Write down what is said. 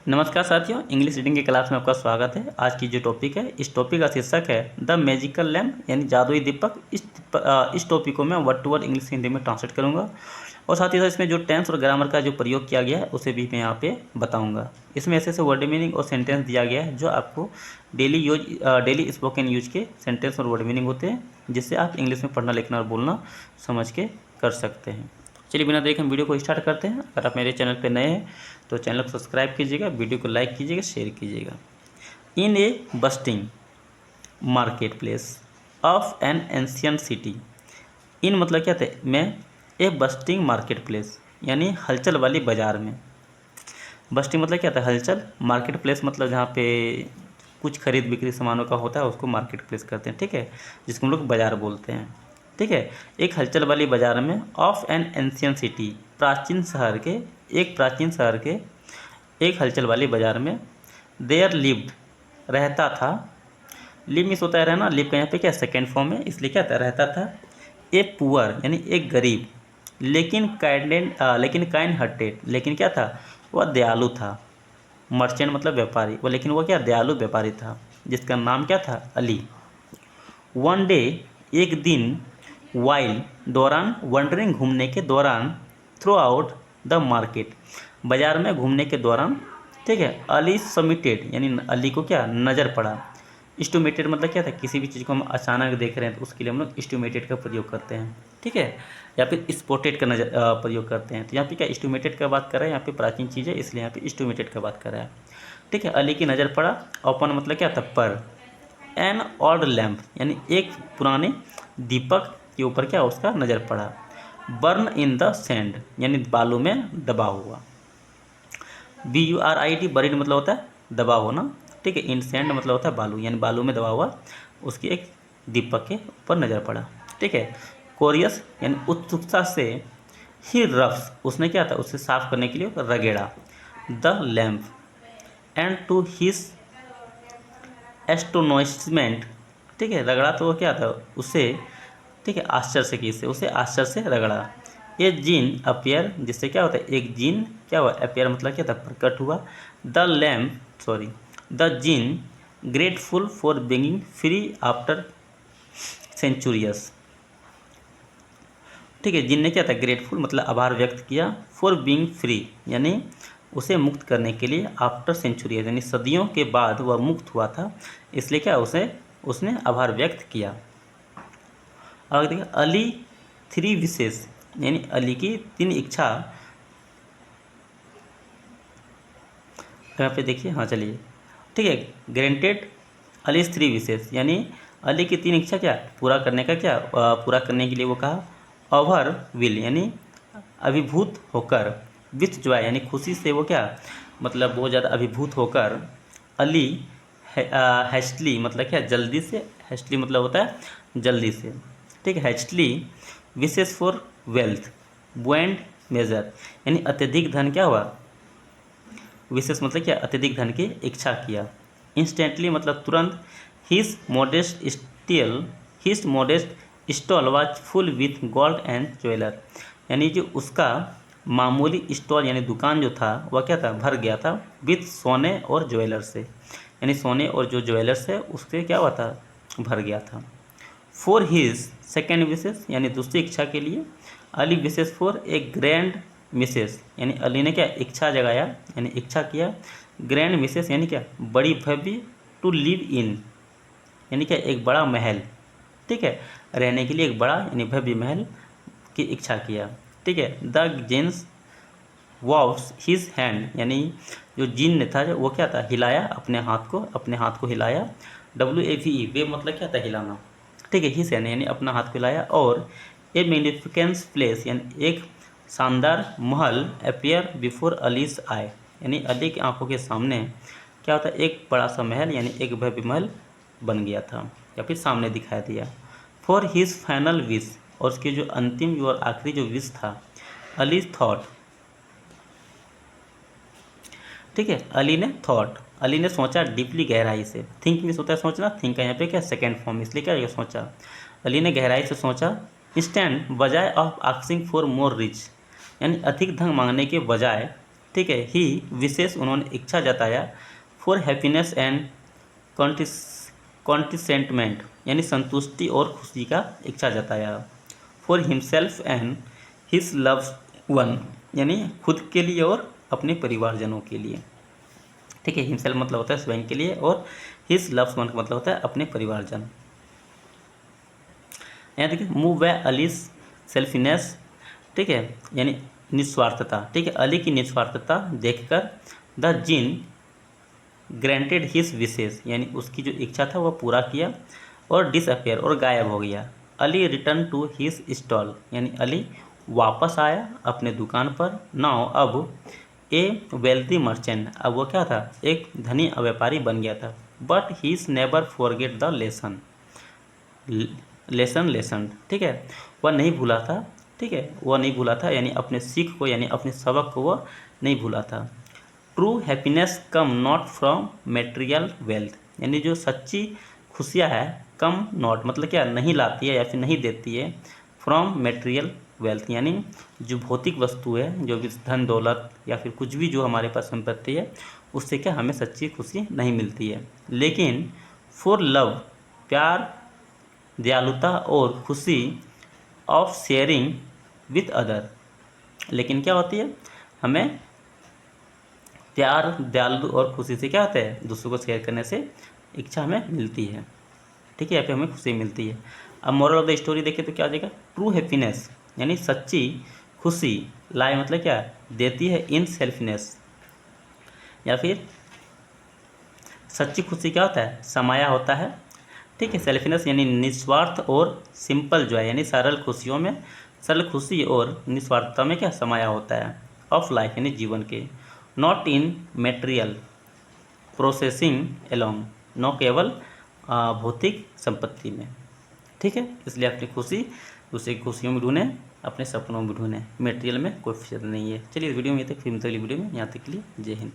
नमस्कार साथियों, English reading की क्लास में आपका स्वागत है। आज की जो टॉपिक है, इस टॉपिक का शीर्षक है द मैजिकल लैम्प यानी जादुई दीपक। इस टॉपिक को मैं word to word English Hindi में ट्रांसलेट करूंगा और साथ ही साथ इसमें जो टेंस और ग्रामर का जो प्रयोग किया गया है उसे भी मैं यहाँ पे बताऊंगा। इसमें ऐसे ऐसे वर्ड मीनिंग और सेंटेंस दिया गया है जो आपको डेली स्पोकन यूज के सेंटेंस और वर्ड मीनिंग होते हैं, जिससे आप इंग्लिश में पढ़ना लिखना और बोलना समझ के कर सकते हैं। चलिए बिना देखे हम वीडियो को स्टार्ट करते हैं। अगर आप मेरे चैनल पर नए हैं तो चैनल को सब्सक्राइब कीजिएगा, वीडियो को लाइक कीजिएगा, शेयर कीजिएगा। In a bustling market place of an ancient city. इन मतलब क्या था में ए बस्टिंग मार्केट प्लेस यानी हलचल वाली बाज़ार में। बस्टिंग मतलब क्या था हलचल, मार्केट प्लेस मतलब जहाँ पे कुछ खरीद बिक्री सामानों का होता है उसको मार्केट प्लेस करते हैं, ठीक है, जिसको हम लोग बाज़ार बोलते हैं, ठीक है। एक हलचल वाली बाज़ार में ऑफ एन एंशियंट सिटी, प्राचीन शहर के एक हलचल वाली बाज़ार में देयर लिव्ड रहता था। लिव मीन्स होता है रहना, लिव का यहाँ पे क्या सेकेंड फॉर्म है, इसलिए क्या था रहता था। ए पुअर यानी एक गरीब, लेकिन काइंड हार्टेड, लेकिन क्या था वह दयालु था। मर्चेंट मतलब व्यापारी, वो लेकिन वो क्या दयालु व्यापारी था, जिसका नाम क्या था अली। वन डे एक दिन, वाइल दौरान, वंडरिंग घूमने के दौरान, थ्रू आउट द मार्केट बाज़ार में घूमने के दौरान, ठीक है, अली समिटेड यानी अली को क्या नज़र पड़ा। इस्टूमेटेड मतलब क्या था किसी भी चीज़ को हम अचानक देख रहे हैं तो उसके लिए हम लोग इस्टूमेटेड का प्रयोग करते हैं, ठीक है, या फिर स्पॉटेड का प्रयोग करते हैं। तो यहाँ पे क्या इस्टूमेटेड का बात कर रहा है, यहाँ पे प्राचीन चीज़ है इसलिए यहाँ पे इस्टूमेटेड का बात कर रहा है, ठीक है। अली की नज़र पड़ा, ओपन मतलब क्या था पर, एन ऑल्ड लैम्प यानी एक पुराने दीपक के ऊपर क्या उसका नज़र पड़ा। बर्न इन द सैंड यानी बालू में दबा हुआ। BURID बरीड मतलब होता है दबा होना, ठीक है। इन सैंड मतलब होता है बालू यानी बालू में दबा हुआ उसकी एक दीपक के ऊपर नज़र पड़ा, ठीक है। कोरियस यानी उत्सुकता से, ही रफ्स उसने क्या था उसे साफ करने के लिए रगेड़ा, the lamp, and to his astonishment, ठीक है, रगड़ा तो वो क्या था उसे, ठीक है, आश्चर्य से किसे उसे आश्चर्य से रगड़ा। ये जीन अपियर जिससे क्या होता है एक जीन क्या हुआ, अपियर मतलब क्या था प्रकट हुआ। The genie grateful for being free after centuries, ठीक है। जिन ने क्या था ग्रेटफुल मतलब आभार व्यक्त किया, फॉर बीइंग फ्री यानी उसे मुक्त करने के लिए, आफ्टर सेंचुरियस यानी सदियों के बाद वह मुक्त हुआ था, इसलिए क्या उसने आभार व्यक्त किया। आगे देखिए अली थ्री विशेष यानी अली की 3 इच्छा। यहाँ पे देखिए, हाँ चलिए, ठीक है, ग्रेंटेड अली 3 विशेष यानी अली की 3 इच्छा क्या पूरा करने का क्या पूरा करने के लिए वो कहा। ओवर विल यानी अभिभूत होकर, विथ जॉय यानी खुशी से वो क्या मतलब बहुत ज़्यादा अभिभूत होकर। अली हैस्टली मतलब क्या जल्दी से, हैस्टली मतलब होता है जल्दी से, ठीक है। हैस्टली विशेष फॉर वेल्थ, बुएंड मेजर यानी अत्यधिक धन क्या हुआ, विशेष मतलब क्या अत्यधिक धन की इच्छा किया। इंस्टेंटली मतलब तुरंत। His modest stall was full with gold and jeweller यानी जो उसका मामूली स्टॉल यानी दुकान जो था वह क्या था भर गया था, विथ सोने और ज्वेलर से यानी सोने और जो ज्वेलर्स है उससे क्या हुआ था भर गया था। फॉर हिज सेकेंड विशेष यानी दूसरी इच्छा के लिए, अली विशेष फॉर ए ग्रैंड मिसेस यानी अली ने क्या इच्छा जगाया यानी इच्छा किया। ग्रैंड मिसेस यानी क्या बड़ी भव्य, टू लिव इन यानी क्या एक बड़ा महल, ठीक है, रहने के लिए एक बड़ा यानी भव्य महल की इच्छा किया, ठीक है। द जेंस वॉव्स हिज हैंड यानी जो जिन ने था वो क्या था हिलाया अपने हाथ को हिलाया। WAVE वे मतलब क्या था हिलाना, ठीक है, हिज हैंड यानी अपना हाथ को हिलाया। और ए मैग्निफिकेंस प्लेस यानी एक शानदार महल, अपियर बिफोर अलीज आय यानी अली की आंखों के सामने क्या होता है एक बड़ा सा महल यानी एक भव्य महल बन गया था या फिर सामने दिखाई दिया। फॉर हिज फाइनल विश और उसके जो अंतिम और आखिरी जो विश था, अली थॉट, ठीक है, अली ने सोचा डीपली गहराई से। थिंक में होता है सोचना, थिंक का यहाँ पे क्या सेकेंड फॉर्म, इसलिए क्या सोचा, अली ने गहराई से सोचा। इंस्टेंट बजाय of asking for more rich यानी अधिक धन मांगने के बजाय, ठीक है। ही विशेष उन्होंने इच्छा जताया फॉर हैप्पीनेस एंड कॉन्टिसेंटमेंट यानी संतुष्टि और खुशी का इच्छा जताया। For himself and his loved one यानी खुद के लिए और अपने परिवारजनों के लिए। ठीक है, हिमसेल्फ मतलब होता है स्वयं के लिए और हिज लव्ड वन का मतलब होता है अपने परिवारजन। यहाँ देखिए मूव वे अलीज सेल्फिनेस, ठीक है, यानी निस्वार्थता। ठीक है, अली की निस्वार्थता देखकर द जिन ग्रांटेड हिज विशेष यानी उसकी जो इच्छा था वह पूरा किया और डिसअपियर और गायब हो गया। Ali return to his stall यानी अली वापस आया अपने दुकान पर। नाउ अब ए वेल्थी मर्चेंट, अब वो क्या था, एक धनी व्यापारी बन गया था। But he's never forget the lesson, ठीक है, वह नहीं भूला था। ठीक है, वह नहीं भूला था यानी अपने सीख को यानी अपने सबक को वह नहीं भूला था। True happiness come not from material wealth यानी जो सच्ची खुशियाँ है कम नॉट मतलब क्या नहीं लाती है या फिर नहीं देती है फ्रॉम मेटेरियल वेल्थ यानी जो भौतिक वस्तु है, जो भी धन दौलत या फिर कुछ भी जो हमारे पास संपत्ति है उससे क्या हमें सच्ची खुशी नहीं मिलती है। लेकिन फॉर लव प्यार, दयालुता और खुशी ऑफ शेयरिंग विथ अदर, लेकिन क्या होती है हमें प्यार, दयालु और खुशी से क्या होता है दूसरों को शेयर करने से इच्छा हमें मिलती है। ठीक है, यहाँ पे हमें खुशी मिलती है। अब मोरल ऑफ द स्टोरी देखें तो क्या हो जाएगा, ट्रू हैप्पीनेस यानी सच्ची खुशी लाई मतलब क्या देती है इन सेल्फनेस, या फिर सच्ची खुशी क्या होता है समाया होता है। ठीक है, सेल्फनेस यानी निस्वार्थ और सिंपल जो है यानी सरल खुशियों में, सरल खुशी और निस्वार्थता में क्या समाया होता है ऑफ लाइफ यानी जीवन के। Not in material processing along, न केवल भौतिक संपत्ति में। ठीक है, इसलिए अपनी खुशी दूसरे खुशियों में ढूंढें, अपने सपनों में ढूंढें, मेटेरियल में कोई फिक्र नहीं है। चलिए इस वीडियो में ये तक, फिर मिलते अगली वीडियो में, यहाँ तक के लिए जय हिंद।